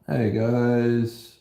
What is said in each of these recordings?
Hey guys.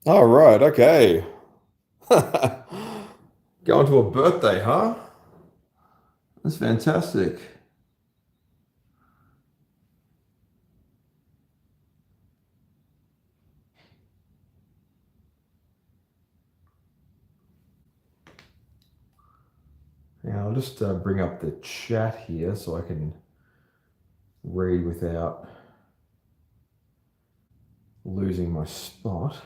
All right, okay. Going to a birthday, huh? That's fantastic. Yeah, I'll just bring up the chat here so I can read without losing my spot.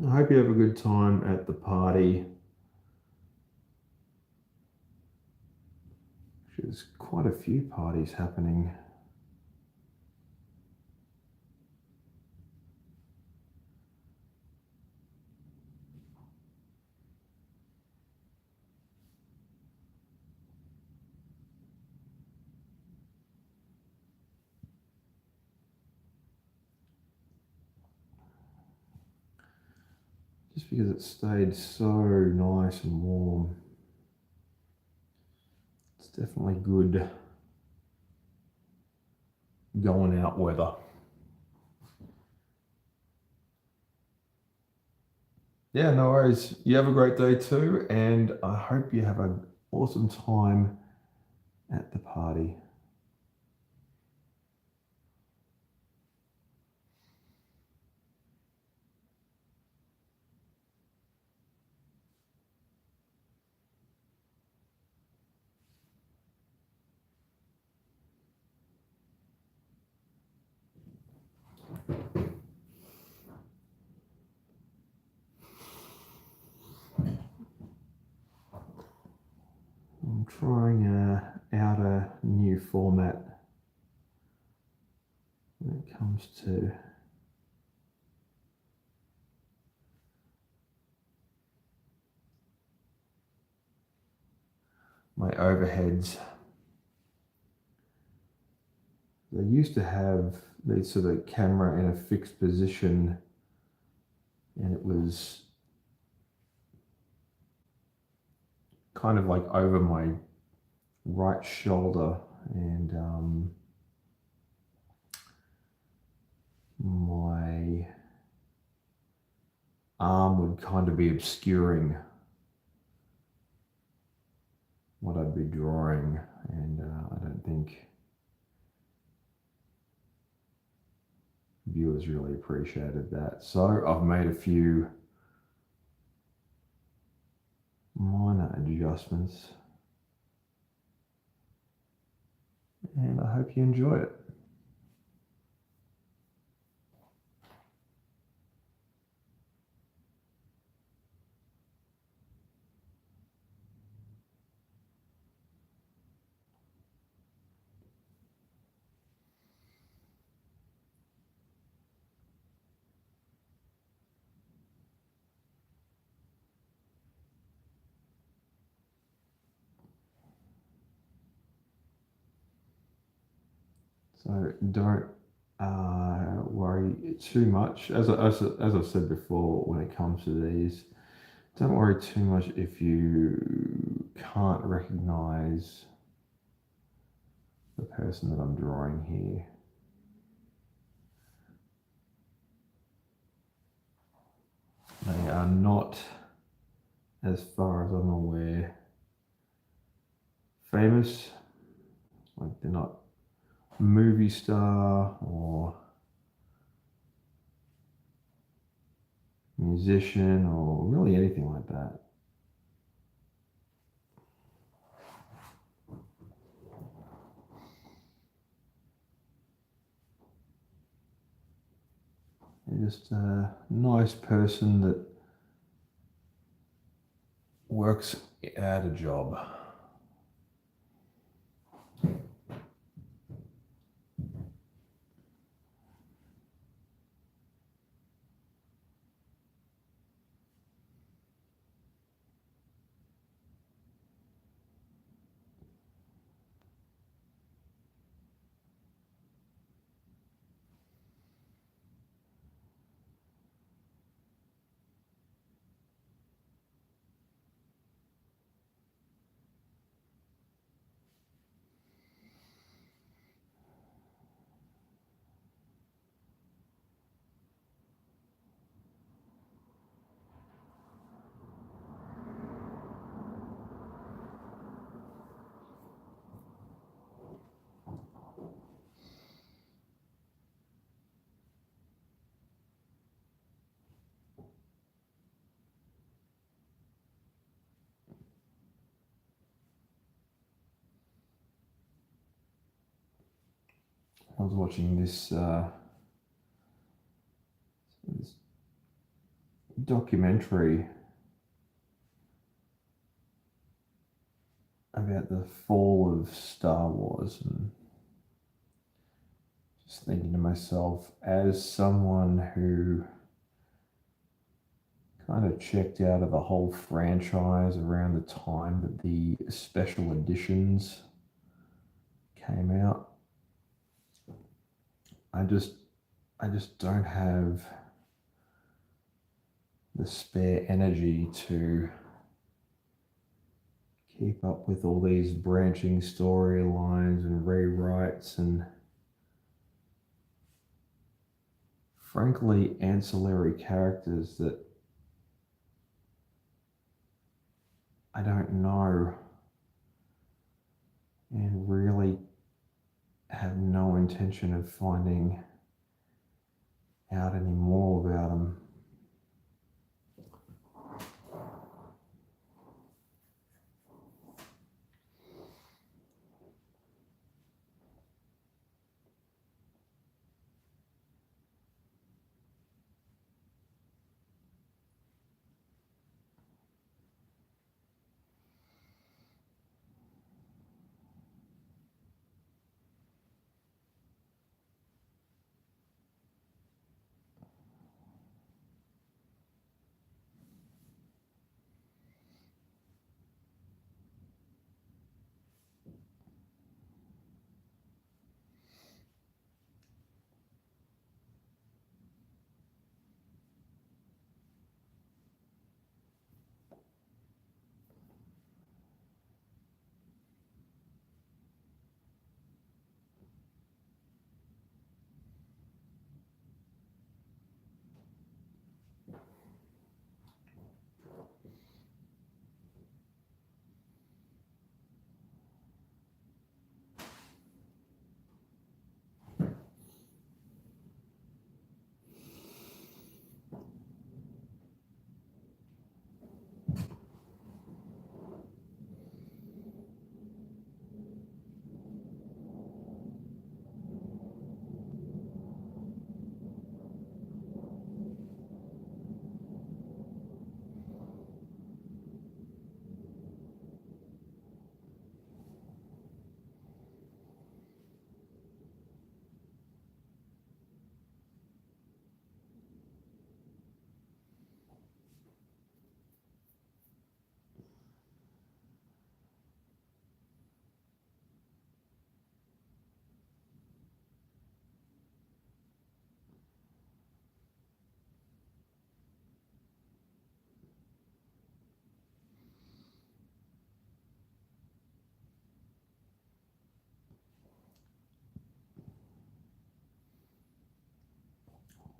I hope you have a good time at the party. There's quite a few parties happening. Just because it stayed so nice and warm. It's definitely good going out weather. Yeah, no worries. You have a great day too, and I hope you have an awesome time at the party. I'm trying out a new format when it comes to my overheads. They used to have the sort of camera in a fixed position, and it was kind of like over my right shoulder, and my arm would kind of be obscuring what I'd be drawing, and I don't think viewers really appreciated that. So I've made a few minor adjustments, and I hope you enjoy it. So don't worry too much. As I've said before, when it comes to these, don't worry too much if you can't recognize the person that I'm drawing here. They are not, as far as I'm aware, famous. Like they're not movie star or musician or really anything like that. They're just a nice person that works at a job. I was watching this documentary about the fall of Star Wars and just thinking to myself, as someone who kind of checked out of the whole franchise around the time that the special editions came out, I just I just don't have the spare energy to keep up with all these branching storylines and rewrites and frankly ancillary characters that I don't know and really have no intention of finding out any more about them.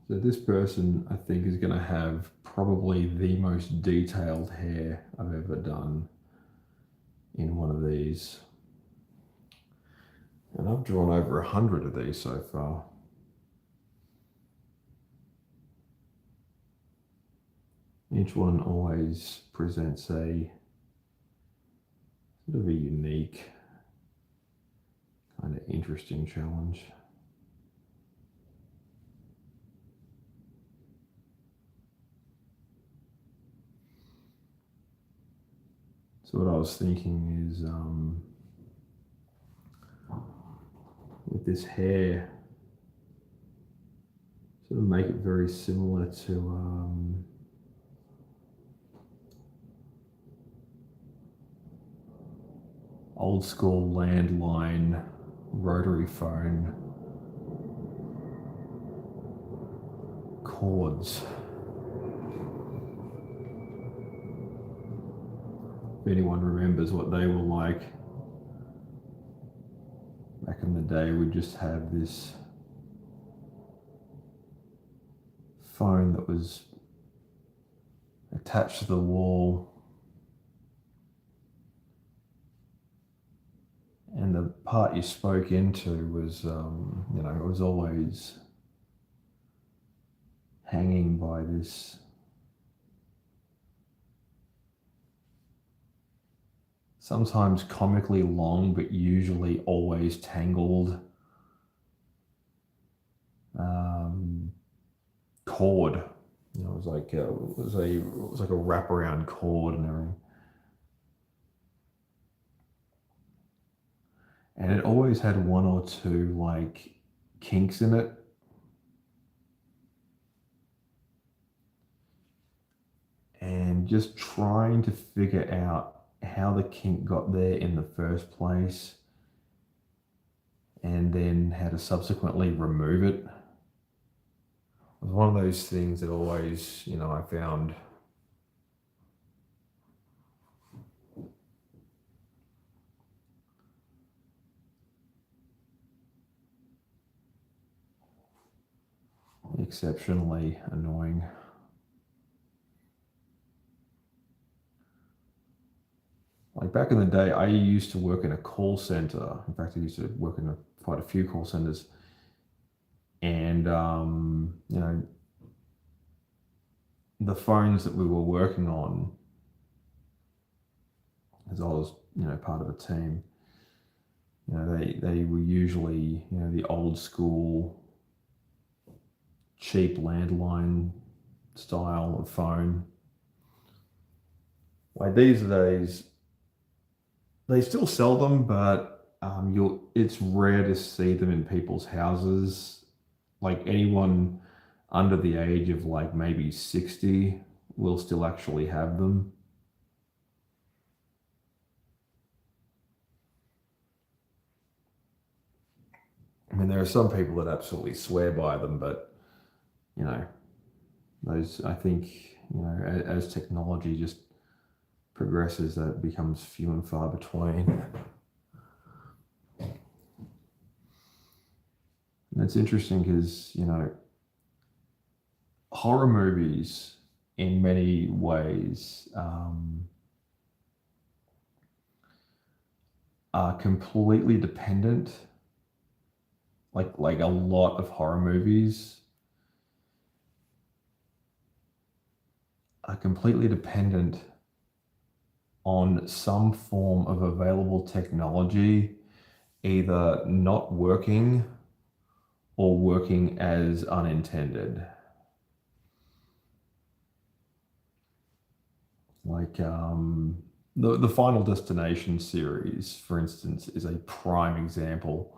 So this person, I think, is going to have probably the most detailed hair I've ever done in one of these. And I've drawn over 100 of these so far. Each one always presents a sort of a unique, kind of interesting challenge. So what I was thinking is, with this hair, sort of make it very similar to old school landline rotary phone cords. If anyone remembers what they were like back in the day, we just have this phone that was attached to the wall, and the part you spoke into was, it was always hanging by this sometimes comically long, but usually always tangled cord. It was like a wraparound cord and everything. And it always had one or two like kinks in it. And just trying to figure out how the kink got there in the first place and then how to subsequently remove it was one of those things that always, I found exceptionally annoying. Like back in the day, I used to work in a call center. In fact, I used to work in quite a few call centers. And, the phones that we were working on, as I was, part of a team, they were usually, the old school, cheap landline style of phone. Like these days, they still sell them, but it's rare to see them in people's houses. Like anyone under the age of like maybe 60 will still actually have them. I mean, there are some people that absolutely swear by them, but those, I think, as technology just progresses, that becomes few and far between. And it's interesting because, horror movies in many ways are completely dependent, like a lot of horror movies are completely dependent on some form of available technology either not working or working as unintended. Like the Final Destination series, for instance, is a prime example.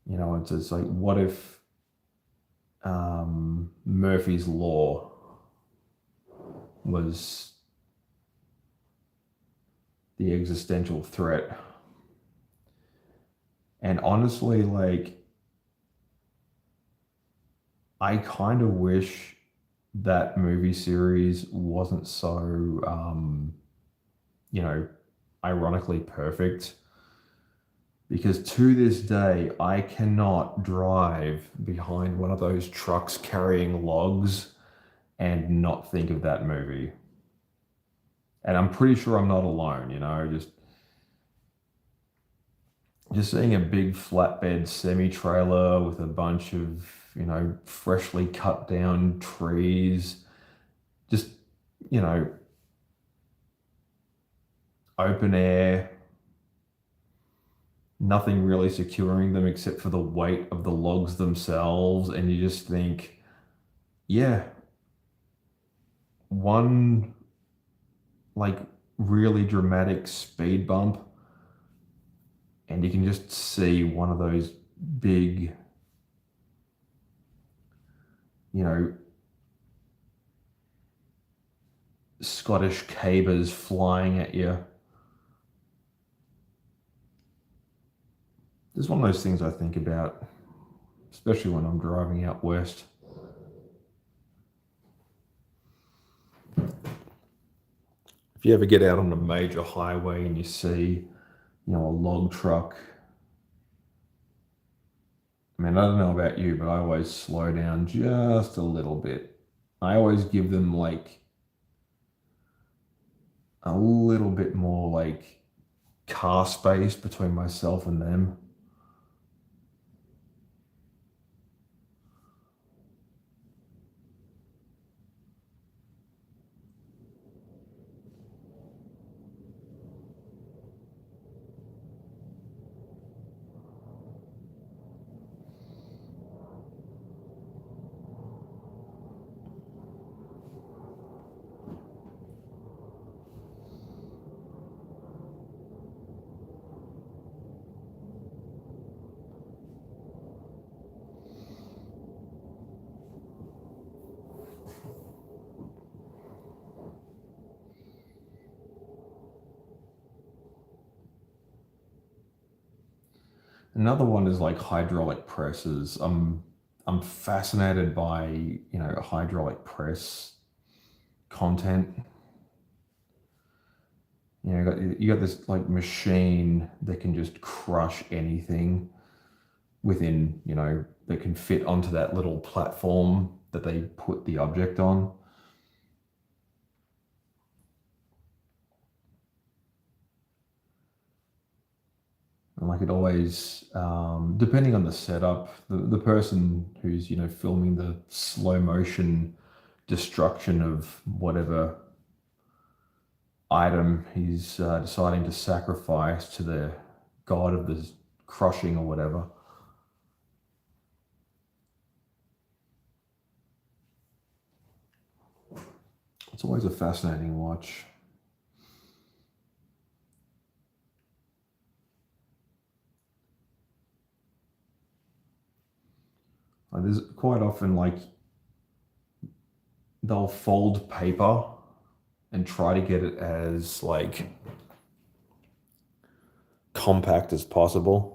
It's just like, what if Murphy's Law was the existential threat? And honestly, like, I kind of wish that movie series wasn't so, ironically perfect. Because to this day, I cannot drive behind one of those trucks carrying logs and not think of that movie. And I'm pretty sure I'm not alone, just seeing a big flatbed semi trailer with a bunch of, freshly cut down trees, just, you know, open air, nothing really securing them except for the weight of the logs themselves. And you just think, yeah, one like really dramatic speed bump, and you can just see one of those big, you know, Scottish cabers flying at you. It's one of those things I think about, especially when I'm driving out west. If you ever get out on a major highway and you see, a log truck, I mean, I don't know about you, but I always slow down just a little bit. I always give them like a little bit more like car space between myself and them. Another one is like hydraulic presses. I'm fascinated by, hydraulic press content. You got this like machine that can just crush anything within, that can fit onto that little platform that they put the object on. And like it always, depending on the setup, the person who's, filming the slow motion destruction of whatever item he's deciding to sacrifice to the god of the crushing or whatever. It's always a fascinating watch. There's quite often like they'll fold paper and try to get it as like compact as possible.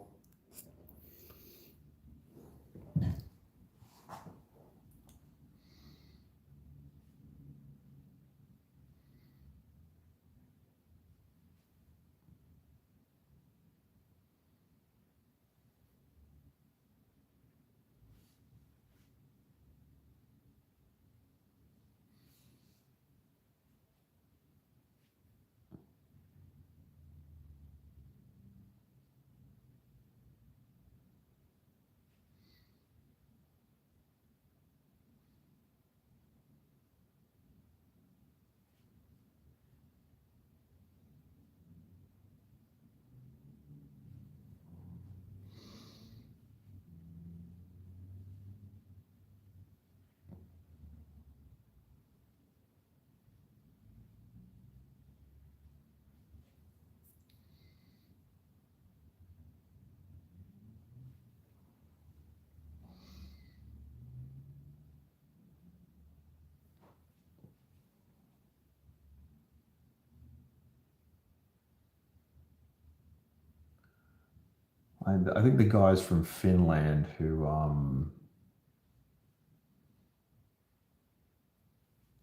I think the guys from Finland who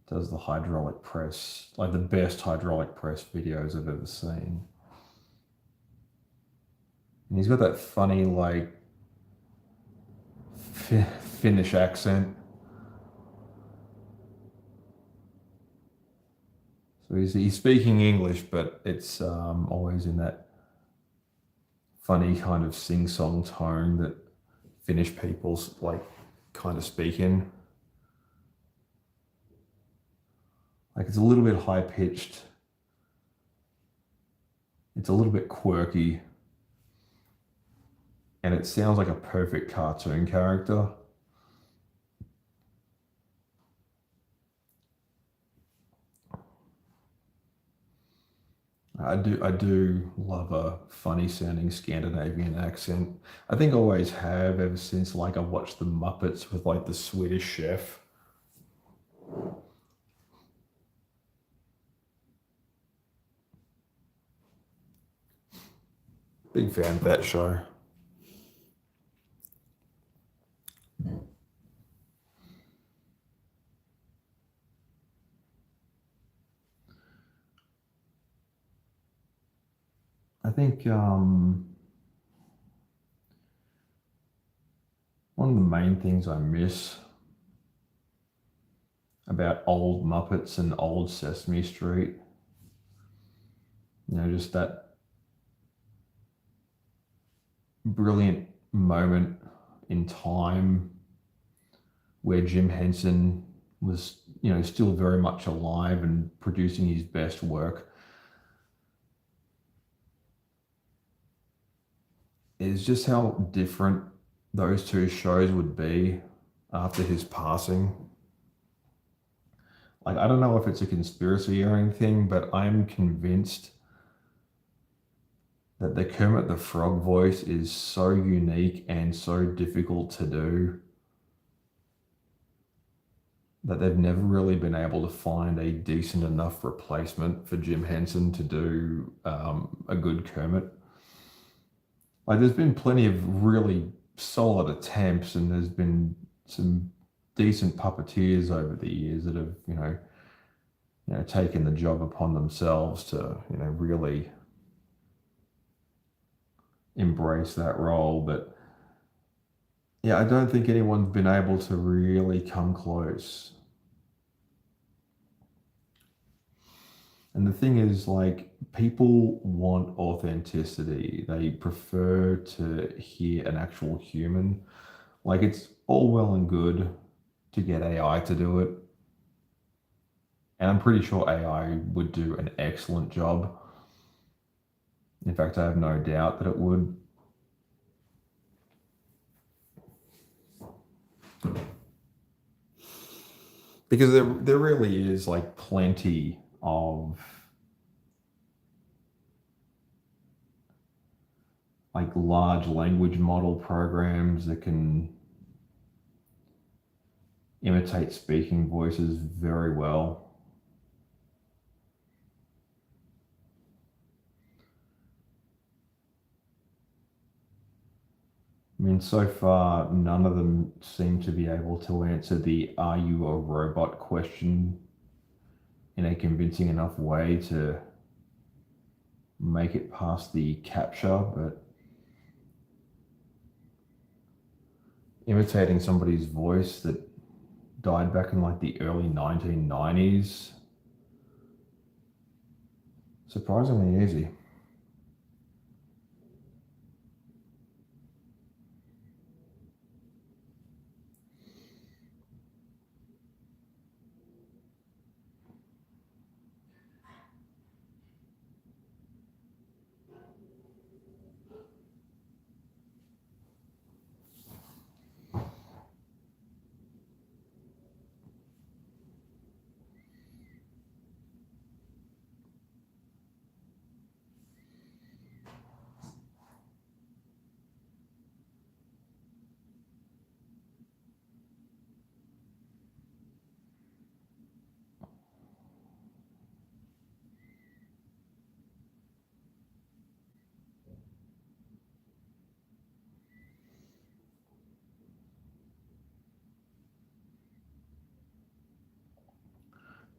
does the hydraulic press, like the best hydraulic press videos I've ever seen. And he's got that funny, like, Finnish accent. So he's speaking English, but it's always in that funny kind of sing-song tone that Finnish people's like kind of speak in. Like it's a little bit high pitched. It's a little bit quirky, and it sounds like a perfect cartoon character. I do love a funny sounding Scandinavian accent. I think I always have ever since like I watched the Muppets with like the Swedish chef. Big fan of that show. I think one of the main things I miss about old Muppets and old Sesame Street, just that brilliant moment in time where Jim Henson was, still very much alive and producing his best work. Is just how different those two shows would be after his passing. Like, I don't know if it's a conspiracy or anything, but I'm convinced that the Kermit the Frog voice is so unique and so difficult to do that they've never really been able to find a decent enough replacement for Jim Henson to do a good Kermit. Like, there's been plenty of really solid attempts, and there's been some decent puppeteers over the years that have, taken the job upon themselves to, really embrace that role. But yeah, I don't think anyone's been able to really come close. And the thing is, like, people want authenticity. They prefer to hear an actual human. Like, it's all well and good to get AI to do it. And I'm pretty sure AI would do an excellent job. In fact, I have no doubt that it would. Because there really is like plenty of like large language model programs that can imitate speaking voices very well. I mean, so far, none of them seem to be able to answer the "Are you a robot?" question in a convincing enough way to make it past the capture, but imitating somebody's voice that died back in like the early 1990s, surprisingly easy.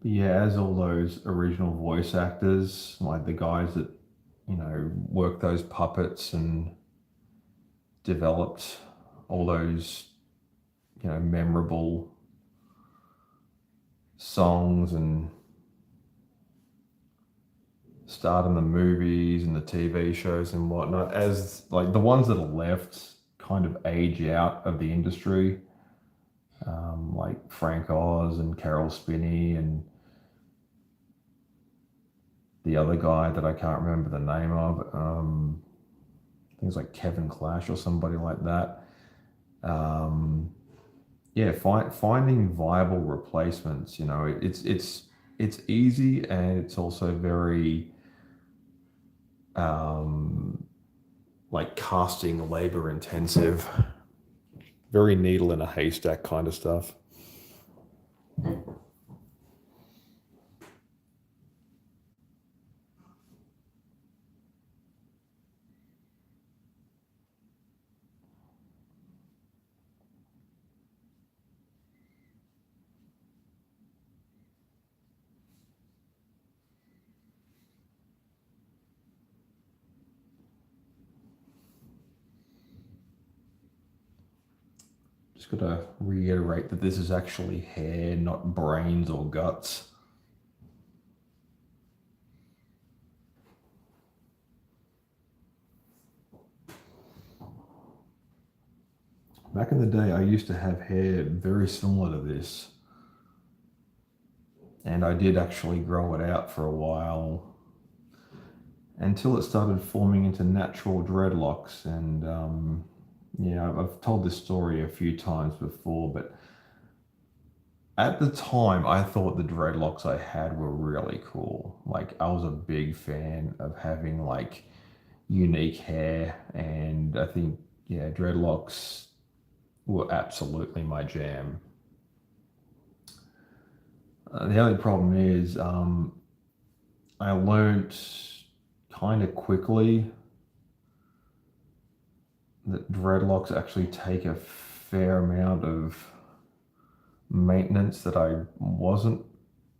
But yeah, as all those original voice actors, like the guys that, work those puppets and developed all those, memorable songs and starred in the movies and the TV shows and whatnot, as like the ones that are left kind of age out of the industry, like Frank Oz and Carol Spinney and the other guy that I can't remember the name of, things like Kevin Clash or somebody like that. Yeah, finding viable replacements. It's easy, and it's also very like casting labor intensive, very needle in a haystack kind of stuff. Just got to reiterate that this is actually hair, not brains or guts. Back in the day, I used to have hair very similar to this, and I did actually grow it out for a while until it started forming into natural dreadlocks. And yeah, I've told this story a few times before, but at the time, I thought the dreadlocks I had were really cool. Like, I was a big fan of having like unique hair, and I think, yeah, dreadlocks were absolutely my jam. The only problem is, I learned kind of quickly that dreadlocks actually take a fair amount of maintenance that I wasn't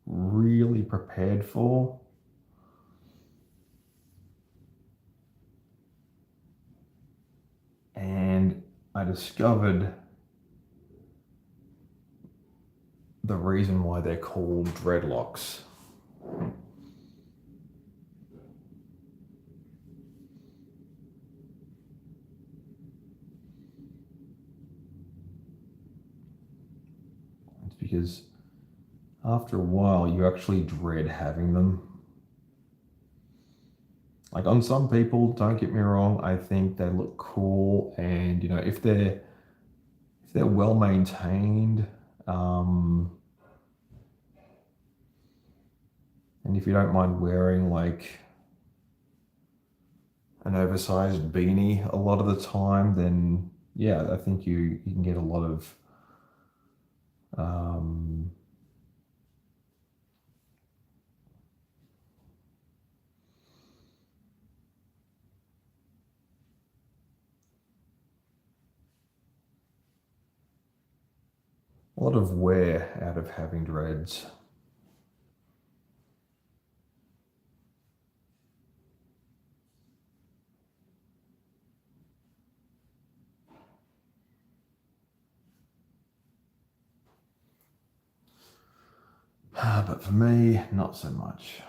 really prepared for. And I discovered the reason why they're called dreadlocks. It's because after a while, you actually dread having them. Like, on some people, don't get me wrong, I think they look cool, and if they're well maintained, um, and if you don't mind wearing like an oversized beanie a lot of the time, then yeah, I think you can get um, a lot of wear out of having dreads. But for me, not so much.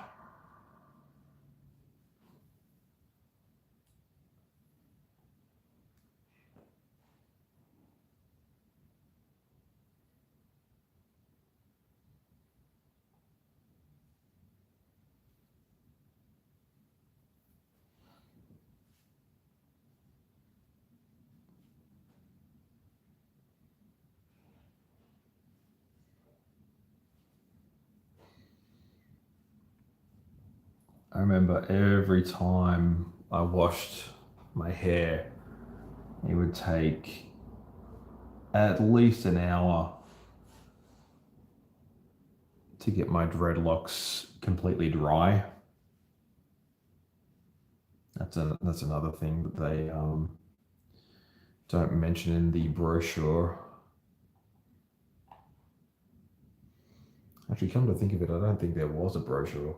I remember every time I washed my hair, it would take at least an hour to get my dreadlocks completely dry. That's another thing that they don't mention in the brochure. Actually, come to think of it, I don't think there was a brochure.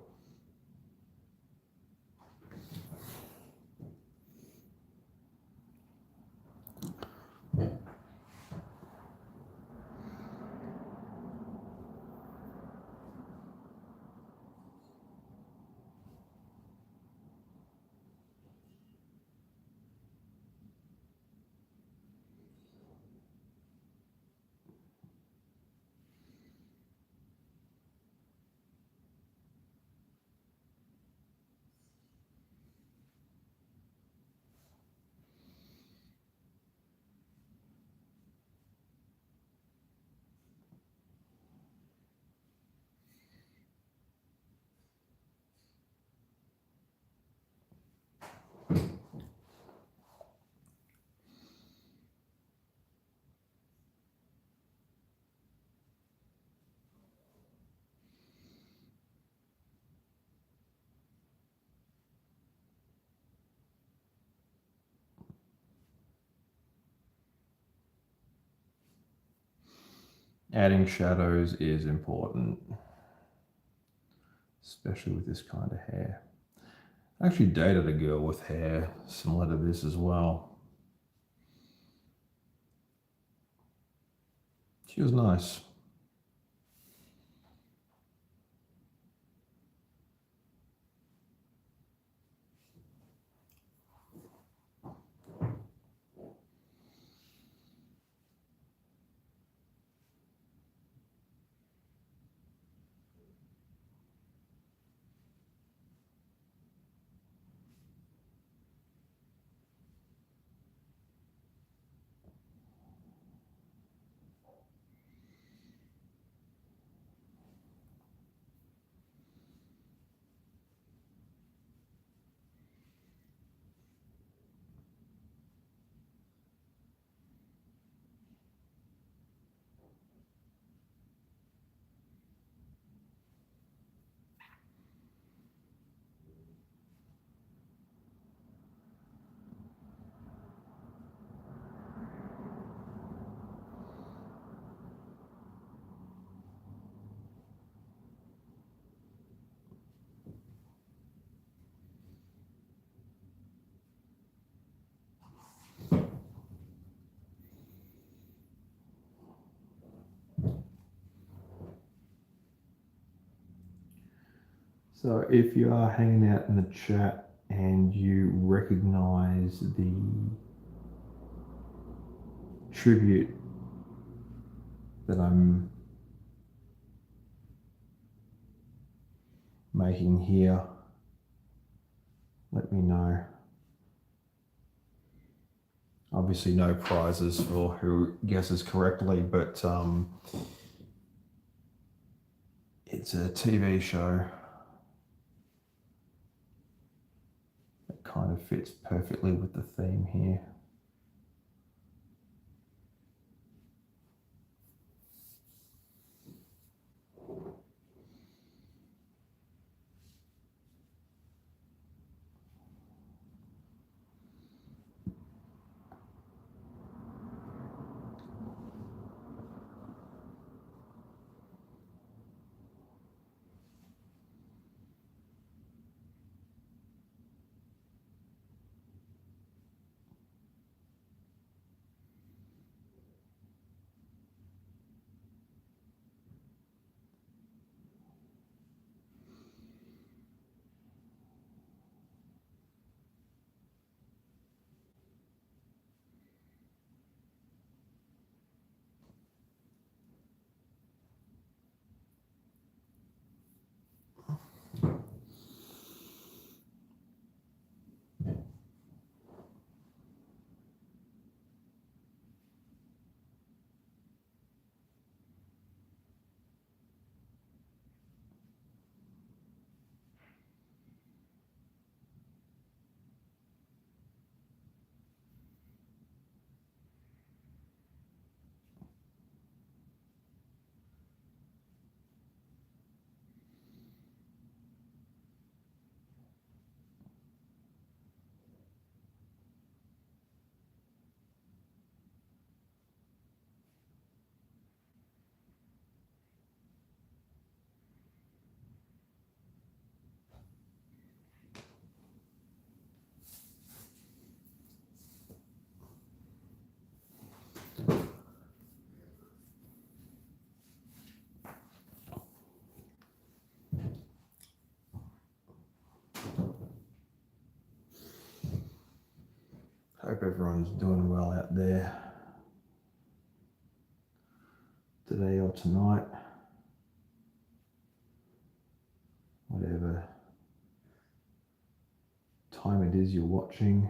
Adding shadows is important, especially with this kind of hair. I actually dated a girl with hair similar to this as well. She was nice. So if you are hanging out in the chat and you recognize the tribute that I'm making here, let me know. Obviously no prizes for who guesses correctly, but it's a TV show that kind of fits perfectly with the theme here. Hope everyone's doing well out there today or tonight, whatever time it is you're watching.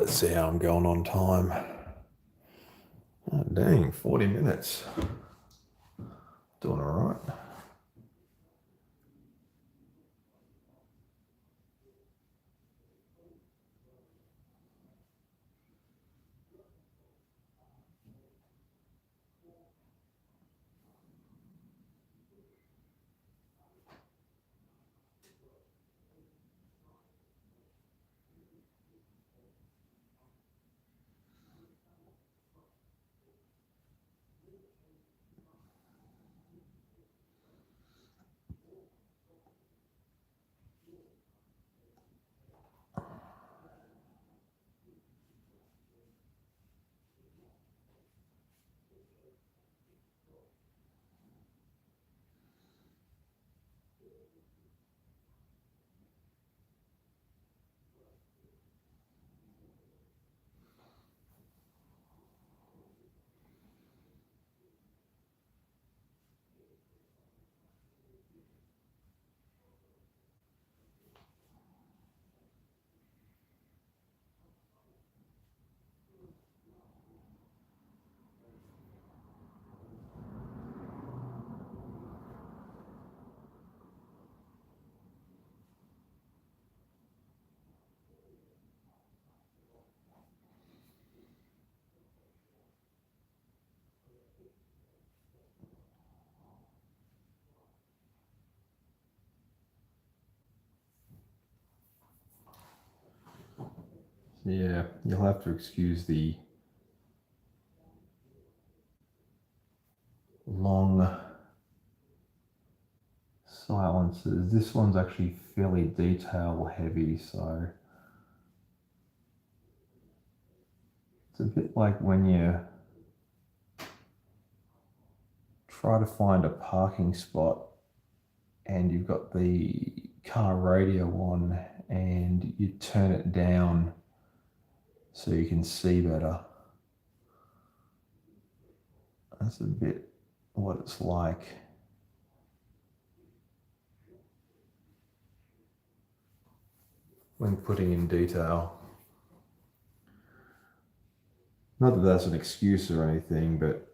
let's see how I'm going on time. Oh, dang, 40 minutes. Doing all right. Yeah, you'll have to excuse the long silences. This one's actually fairly detail heavy, so it's a bit like when you try to find a parking spot and you've got the car radio on and you turn it down so you can see better. That's a bit what it's like. When putting in detail. Not that that's an excuse or anything, but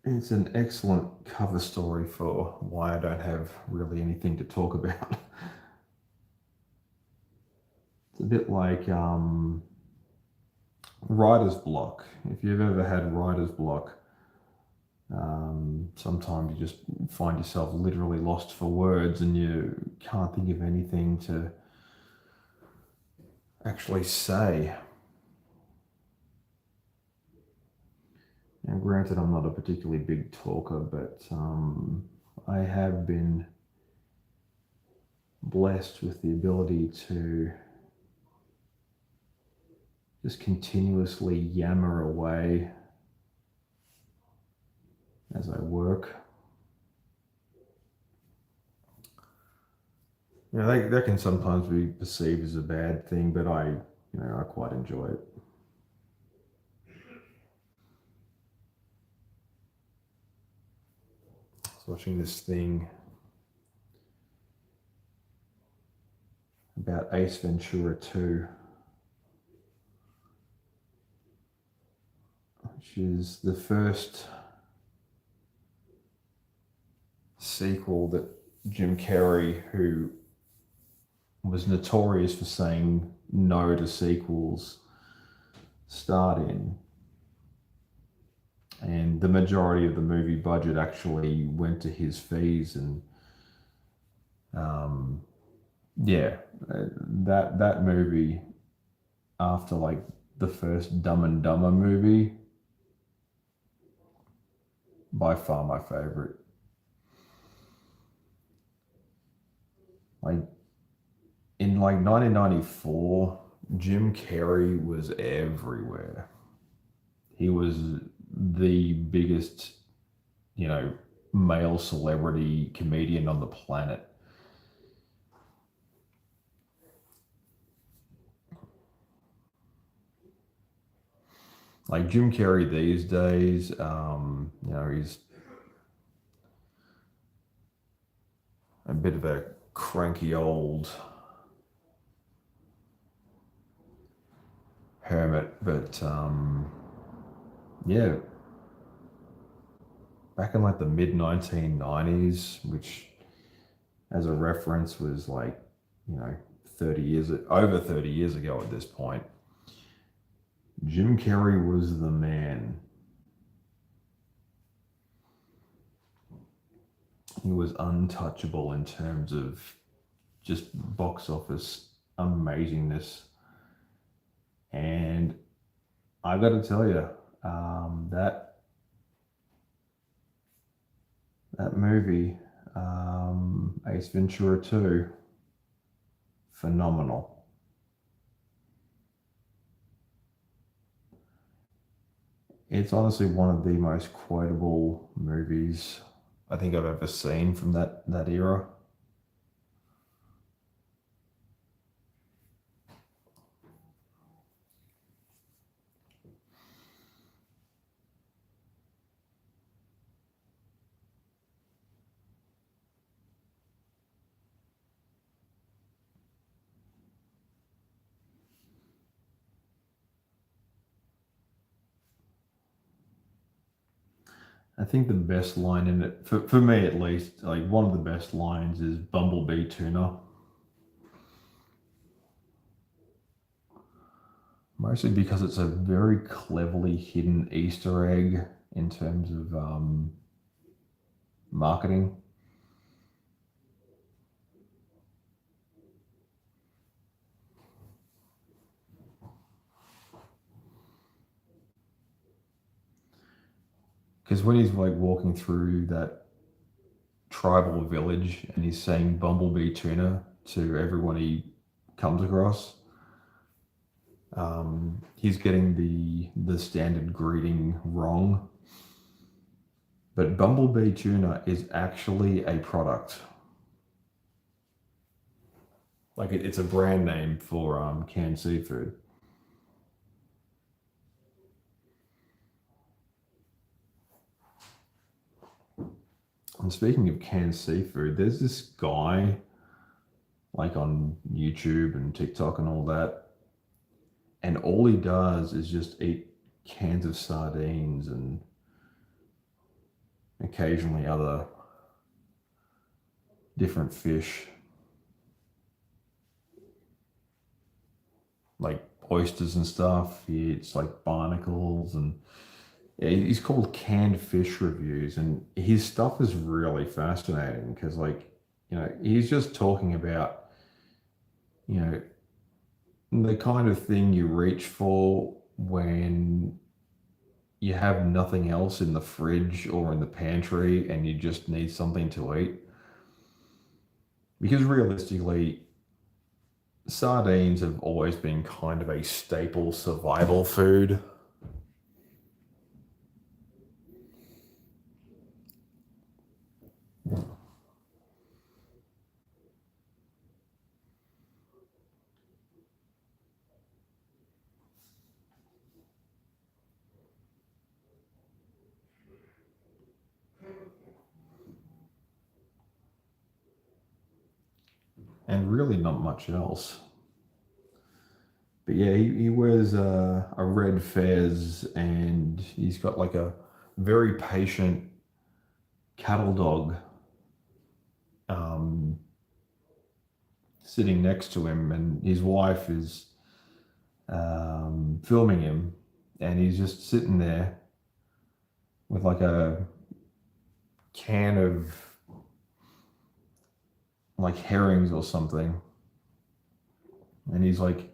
it's an excellent cover story for why I don't have really anything to talk about. It's a bit like writer's block. If you've ever had writer's block, sometimes you just find yourself literally lost for words and you can't think of anything to actually say. Now, granted, I'm not a particularly big talker, but I have been blessed with the ability to just continuously yammer away as I work. You know, that can sometimes be perceived as a bad thing, but I quite enjoy it. I was watching this thing about Ace Ventura 2, which is the first sequel that Jim Carrey, who was notorious for saying no to sequels, starred in. And the majority of the movie budget actually went to his fees, and that movie, after like the first Dumb and Dumber movie, by far my favorite. Like in like 1994, Jim Carrey was everywhere. He was the biggest, male celebrity comedian on the planet. Like Jim Carrey these days, he's a bit of a cranky old hermit, but yeah, back in like the mid 1990s, which as a reference was like, you know, 30 years, over 30 years ago at this point, Jim Carrey was the man. He was untouchable in terms of just box office amazingness. And I got to tell you, that movie, Ace Ventura 2, phenomenal. It's honestly one of the most quotable movies I think I've ever seen from that era. I think the best line in it, for me at least, like one of the best lines is Bumblebee Tuna. Mostly because it's a very cleverly hidden Easter egg in terms of marketing. Because when he's like walking through that tribal village and he's saying Bumblebee Tuna to everyone he comes across, he's getting the standard greeting wrong. But Bumblebee Tuna is actually a product. Like it's a brand name for canned seafood. And speaking of canned seafood, there's this guy like on YouTube and TikTok and all that, and all he does is just eat cans of sardines and occasionally other different fish like oysters and stuff. He eats like barnacles and yeah, he's called Canned Fish Reviews, and his stuff is really fascinating because, like, you know, he's just talking about, you know, the kind of thing you reach for when you have nothing else in the fridge or in the pantry and you just need something to eat. Because realistically, sardines have always been kind of a staple survival food. And really not much else. But yeah, he wears a red fez and he's got like a very patient cattle dog um, sitting next to him, and his wife is filming him, and he's just sitting there with like a can of like herrings or something, and he's like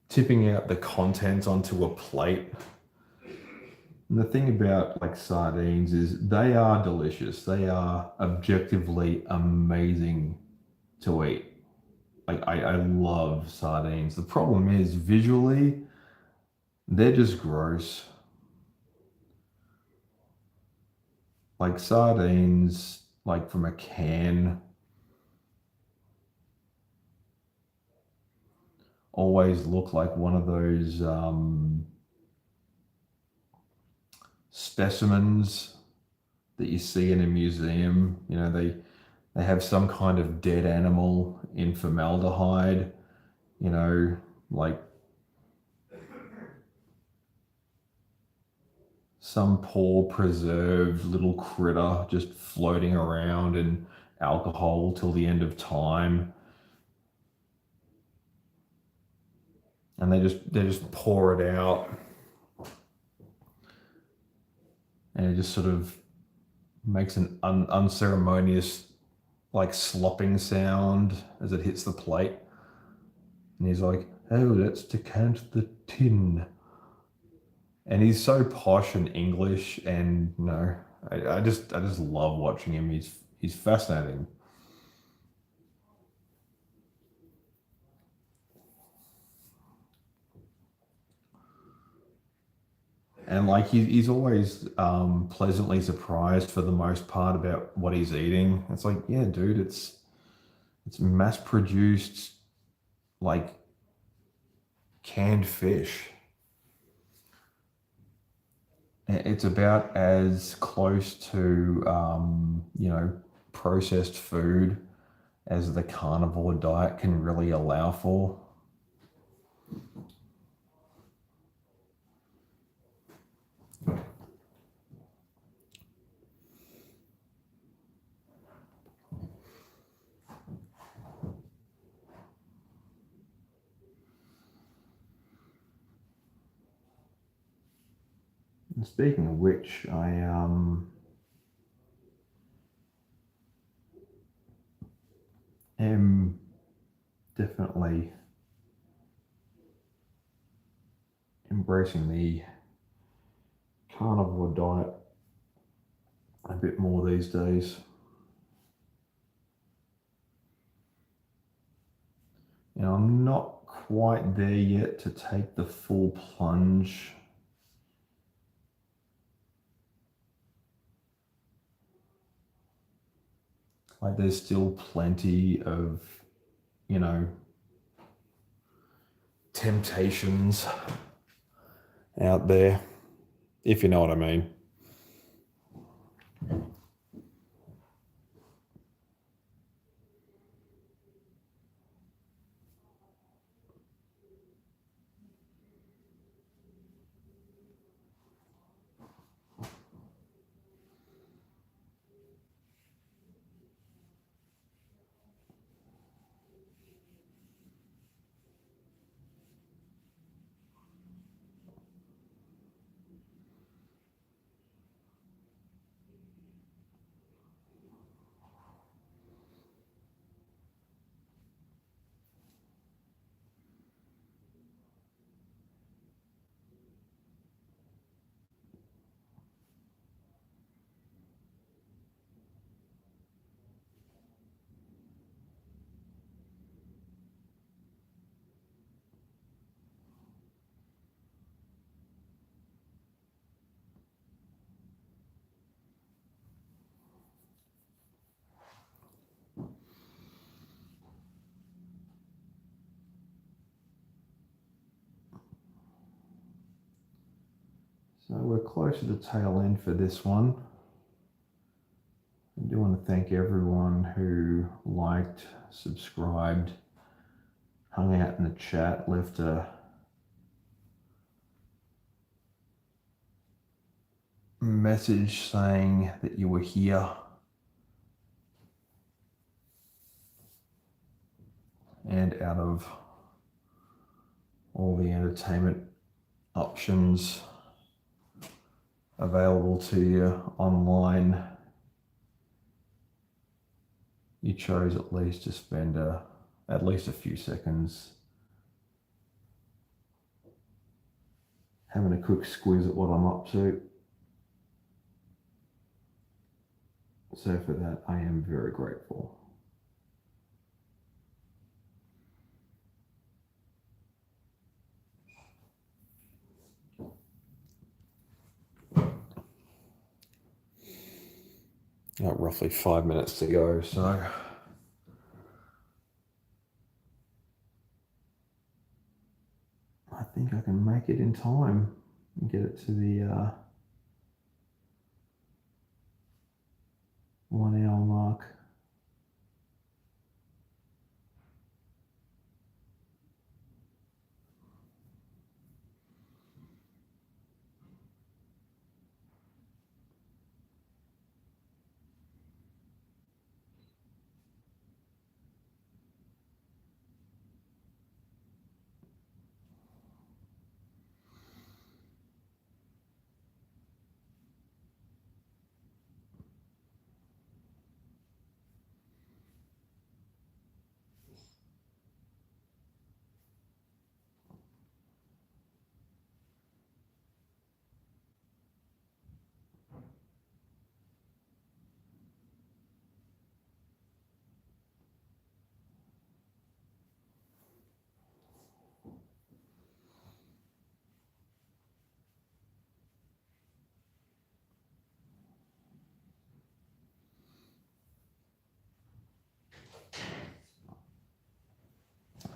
tipping out the contents onto a plate. And the thing about like sardines is they are delicious. They are objectively amazing to eat. Like I love sardines. The problem is visually, they're just gross. Like sardines, like from a can, always look like one of those specimens that you see in a museum. You know, they have some kind of dead animal in formaldehyde, you know, like some poor preserved little critter just floating around in alcohol till the end of time, and they just pour it out, and it just sort of makes an unceremonious like slopping sound as it hits the plate. And he's like, "Oh, let's decant the tin." And he's so posh and English, and I just love watching him. He's fascinating. And like he's always pleasantly surprised for the most part about what he's eating. It's like, yeah, dude, it's mass produced like canned fish. It's about as close to processed food as the carnivore diet can really allow for. And speaking of which, I am definitely embracing the carnivore diet a bit more these days. I'm not quite there yet to take the full plunge. Like, there's still plenty of, you know, temptations out there, if you know what I mean. So we're close to the tail end for this one. I do want to thank everyone who liked, subscribed, hung out in the chat, left a message saying that you were here. And out of all the entertainment options available to you online, you chose at least to spend at least a few seconds having a quick squeeze at what I'm up to. So for that, I am very grateful. Got roughly 5 minutes to go, so I think I can make it in time and get it to the 1 hour mark.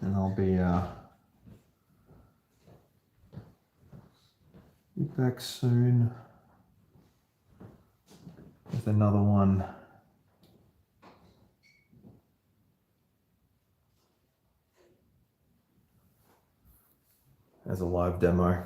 and I'll be back soon with another one. As a live demo.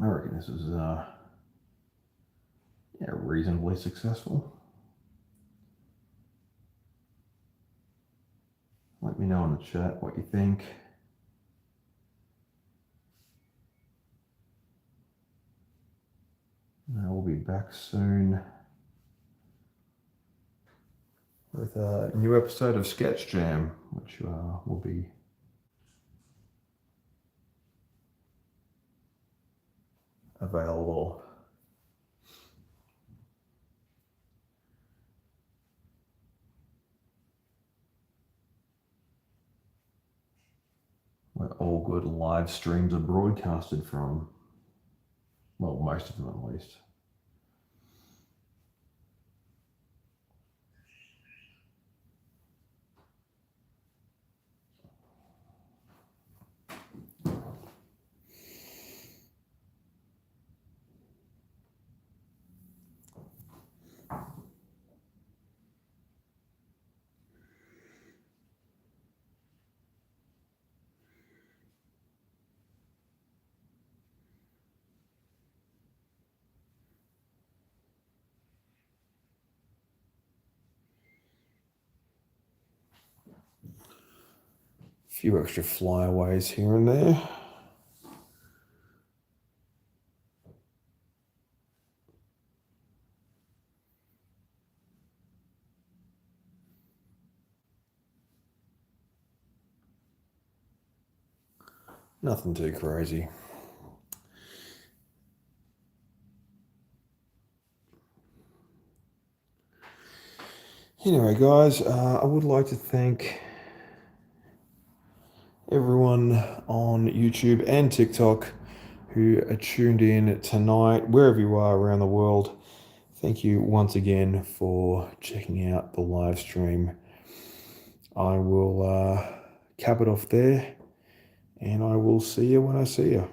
I reckon this is reasonably successful. Let me know in the chat what you think. I will be back soon with a new episode of Sketch Jam, which will be available. Where all good live streams are broadcasted from. Well, most of them at least. A few extra flyaways here and there. Nothing too crazy. Anyway, guys, I would like to thank everyone on YouTube and TikTok who are tuned in tonight, wherever you are around the world. Thank you once again for checking out the live stream. I will cap it off there, and I will see you when I see you.